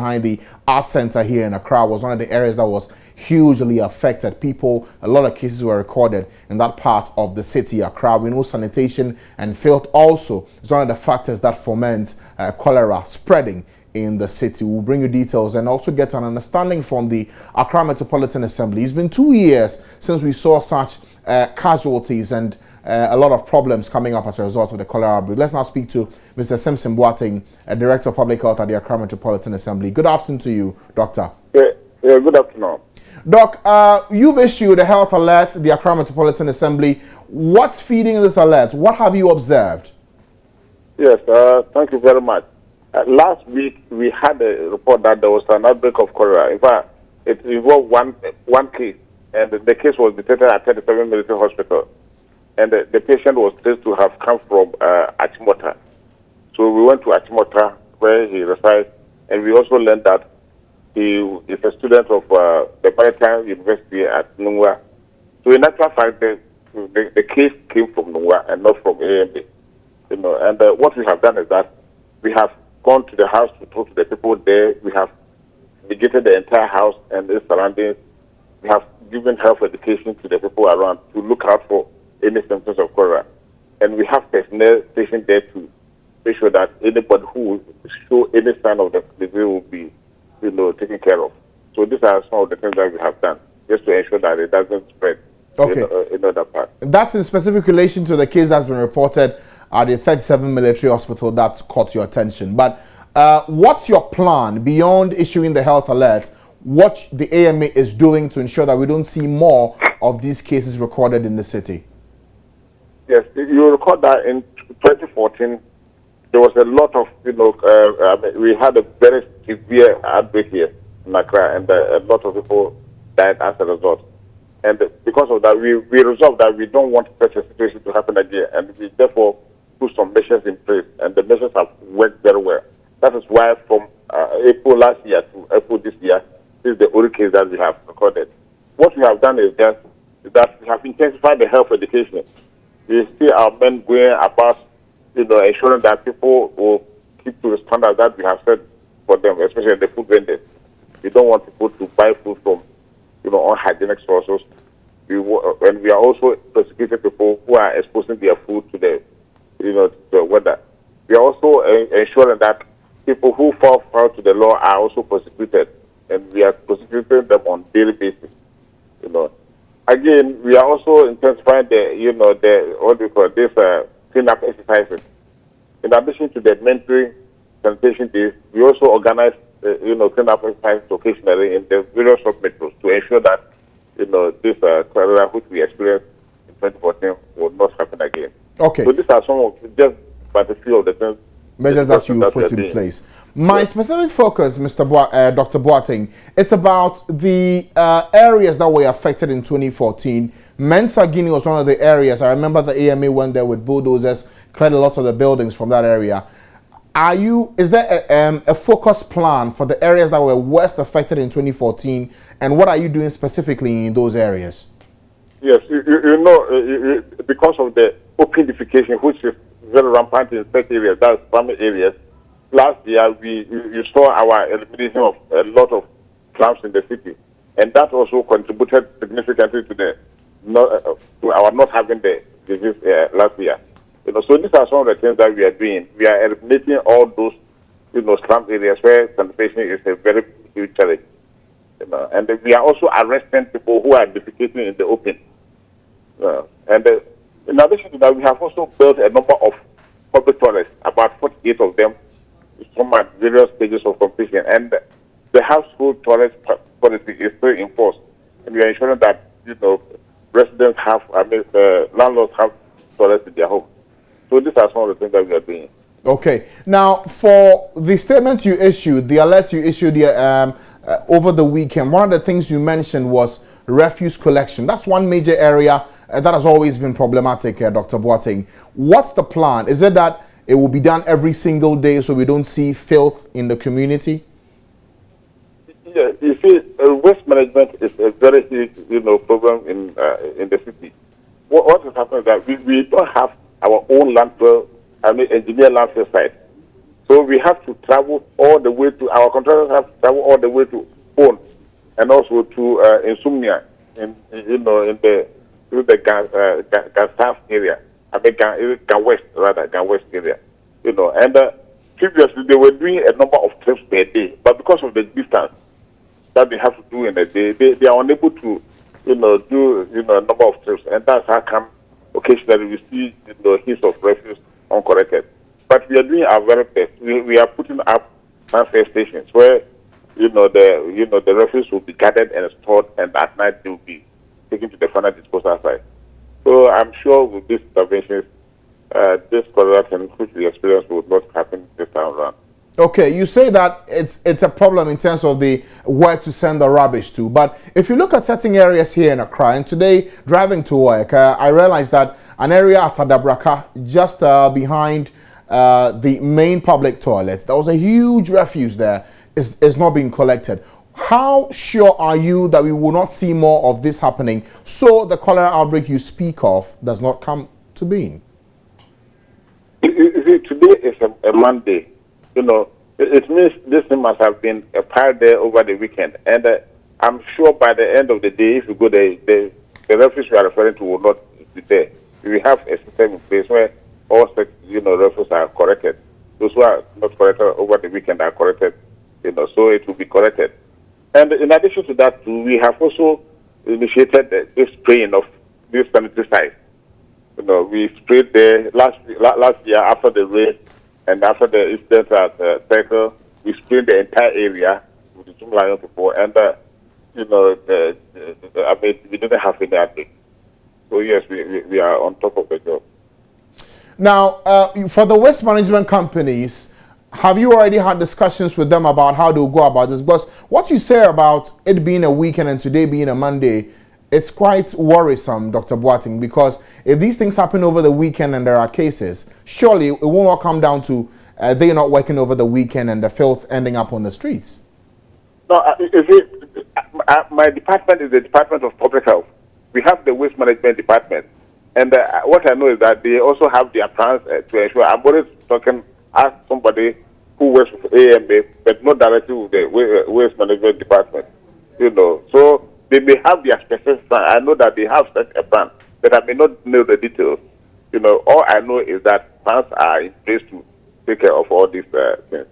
behind the art center here in Accra was one of the areas that was hugely affected. People, a lot of cases were recorded in that part of the city, Accra. We know sanitation and filth also is one of the factors that foments cholera spreading in the city. We'll bring you details and also get an understanding from the Accra Metropolitan Assembly. It's been 2 years since we saw such casualties and a lot of problems coming up as a result of the cholera outbreak. Let's now speak to Mr. Simpson Boateng, Director of Public Health at the Accra Metropolitan Assembly. Good afternoon to you, Doctor. Yeah, good afternoon. Doc, you've issued a health alert, the Accra Metropolitan Assembly. What's feeding this alert? What have you observed? Yes, thank you very much. Last week, we had a report that there was an outbreak of cholera. In fact, it involved one case, and the case was detected at 37 Military Hospital. And the patient was said to have come from Achimota. So we went to Achimota, where he resides, and we also learned that he is a student of the Maritime University at Nungwa. So in actual fact, the case came from Nungwa and not from AMB. You know, and what we have done is that we have gone to the house to talk to the people there. We have negated the entire house and its surroundings. We have given health education to the people around to look out for any symptoms of cholera. And we have personnel stationed there to make sure that anybody who will show any sign of the disease will be, you know, taken care of. So these are some of the things that we have done just to ensure that it doesn't spread in other parts. That's in specific relation to the case that's been reported at the 37 Military Hospital that's caught your attention. But what's your plan beyond issuing the health alert? What the AMA is doing to ensure that we don't see more of these cases recorded in the city? Yes, you recall that in 2014, there was a lot of, we had a very severe outbreak here in Accra, and a lot of people died as a result. And because of that, we resolved that we don't want such a situation to happen again, and we therefore put some measures in place, and the measures have worked very well. That is why from April last year to April this year, this is the only case that we have recorded. What we have done is that we have intensified the health education. We see our men going about, ensuring that people will keep to the standards that we have set for them, especially the food vendors. We don't want people to buy food from, unhygienic sources. And we are also prosecuting people who are exposing their food to the weather. We are also ensuring that people who fall foul to the law are also prosecuted, and we are prosecuting them on daily basis. Again, we are also intensifying cleanup exercises. In addition to the mentoring sanitation days, we also organize cleanup exercises occasionally in the various sub-metros to ensure that this cholera which we experienced in 2014 will not happen again. Okay. So these are some of just but a few of the things measures that you put in place. My specific focus, Dr. Boateng, it's about the areas that were affected in 2014. Mensa Guinea was one of the areas. I remember the AMA went there with bulldozers, cleared a lot of the buildings from that area. Is there a focus plan for the areas that were worst affected in 2014, and what are you doing specifically in those areas? Yes, because of the open defecation, which is very rampant in such areas, that's farming areas. Last year, you saw our elimination of a lot of slums in the city, and that also contributed significantly to our not having the disease last year. So these are some of the things that we are doing. We are eliminating all those, slum areas where sanitation is a very huge challenge. And we are also arresting people who are defecating in the open. And in addition to that, we have also built a number of public toilets, about 48 of them, some at various stages of completion. And the household toilet policy is still in force. And we are ensuring that, residents have, landlords have toilets in their home. So these are some of the things that we are doing. Okay. Now, for the statement you issued, the alert you issued over the weekend, one of the things you mentioned was refuse collection. That's one major area that has always been problematic, Dr. Boateng. What's the plan? Is it that it will be done every single day so we don't see filth in the community? Yeah, you see, waste management is a very huge, problem in the city. What has happened is that we don't have our own landfill, engineer landfill site. So we have to travel all the way to, our contractors have to travel all the way to Phone and also to Insomnia in the through the Gas area. I mean, Gan West, rather, Gan West area. And previously they were doing a number of trips per day, but because of the distance that they have to do in a day, they are unable to, do, a number of trips. And that's how come occasionally we see, heaps of refuse uncorrected. But we are doing our very best. We are putting up transfer stations where, the refuse will be gathered and stored, and at night they will be taken to the final disposal site. So I'm sure with these interventions, this cholera and which we experience will not happen this time around. Okay, you say that it's a problem in terms of the where to send the rubbish to. But if you look at certain areas here in Accra, and today driving to work, I realized that an area at Adabraka, just behind the main public toilets, there was a huge refuse there. Is not being collected. How sure are you that we will not see more of this happening, so the cholera outbreak you speak of does not come to being? Today is a Monday. It means this thing must have been piled there over the weekend. And I'm sure by the end of the day, if you go there, the refuse we are referring to will not be there. We have a system in place where all such, refuse are corrected. Those who are not corrected over the weekend are corrected, so it will be corrected. And in addition to that, we have also initiated the spraying of this sanitary site. We sprayed there last year after the rain and after the incident at Circle. We sprayed the entire area with the 2 million people, and we didn't have any outbreak. So yes, we are on top of the job. Now, for the waste management companies, have you already had discussions with them about how to go about this? Because what you say about it being a weekend and today being a Monday, it's quite worrisome, Dr. Boateng, because if these things happen over the weekend and there are cases, surely it will not come down to they not working over the weekend and the filth ending up on the streets. No, my department is the Department of Public Health. We have the Waste Management Department. And what I know is that they also have their plans to ensure. I'm always ask somebody who works with AMA, but not directly with the Waste Management Department. So they may have their specific plan. I know that they have such a plan, but I may not know the details. All I know is that plans are in place to take care of all these things.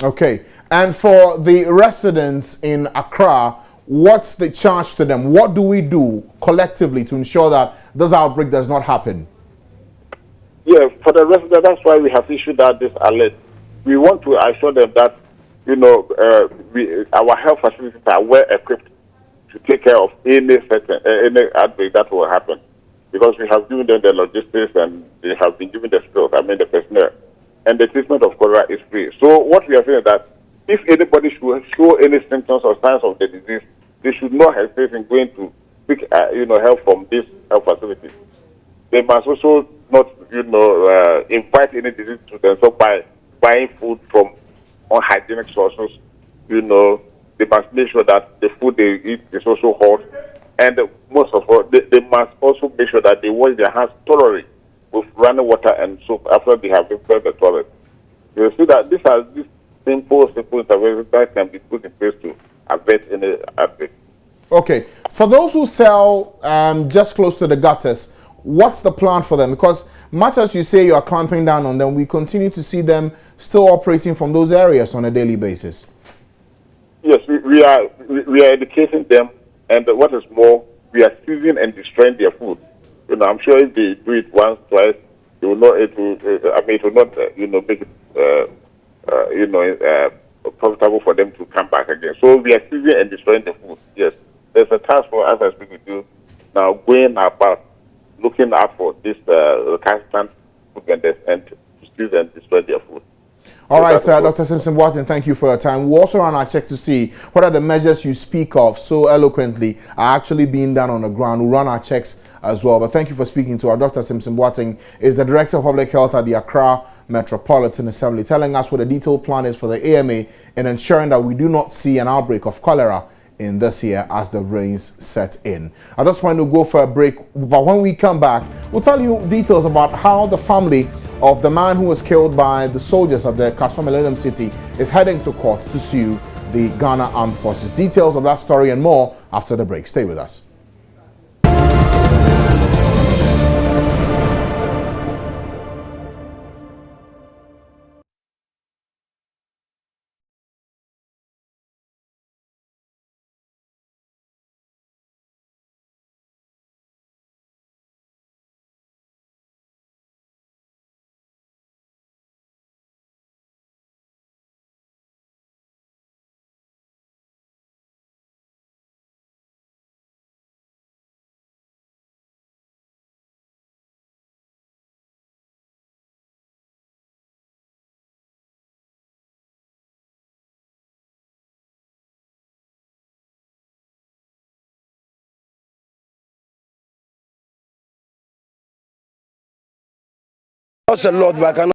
Okay. And for the residents in Accra, what's the charge to them? What do we do collectively to ensure that this outbreak does not happen? Yeah, for the residents, that's why we have issued out this alert. We want to assure them that, our health facilities are well equipped to take care of any outbreak that will happen. Because we have given them the logistics and they have been given the skills, the personnel. And the treatment of cholera is free. So what we are saying is that if anybody should show any symptoms or signs of the disease, they should not hesitate in going to seek, help from these health facilities. They must also not, invite any disease to themselves by buying food from unhygienic sources. They must make sure that the food they eat is also hot. And most of all, they must also make sure that they wash their hands thoroughly with running water and soap after they have emptied the toilet. You see that these are these simple interventions that can be put in place to avert any outbreak. Okay. For those who sell just close to the gutters, what's the plan for them? Because much as you say you are clamping down on them, we continue to see them still operating from those areas on a daily basis. Yes, we are educating them, and what is more, we are seizing and destroying their food. I'm sure if they do it once, twice, they will not. It will not. Make it. Profitable for them to come back again. So we are seizing and destroying the food. Yes, there's a task for us as we do now, going about looking out for this recalcitrant food vendors and to seize and destroy their food. All right, Dr. Simpson Boateng, thank you for your time. We'll also run our check to see what are the measures you speak of so eloquently are actually being done on the ground. We'll run our checks as well. But thank you for speaking to our Dr. Simpson Boateng, is the Director of Public Health at the Accra Metropolitan Assembly, telling us what the detailed plan is for the AMA in ensuring that we do not see an outbreak of cholera in this year as the rains set in. At this point, we'll go for a break, but when we come back, we'll tell you details about how the family of the man who was killed by the soldiers at the Kaswa Millennium City, is heading to court to sue the Ghana Armed Forces. Details of that story and more after the break. Stay with us. A lot, but I cannot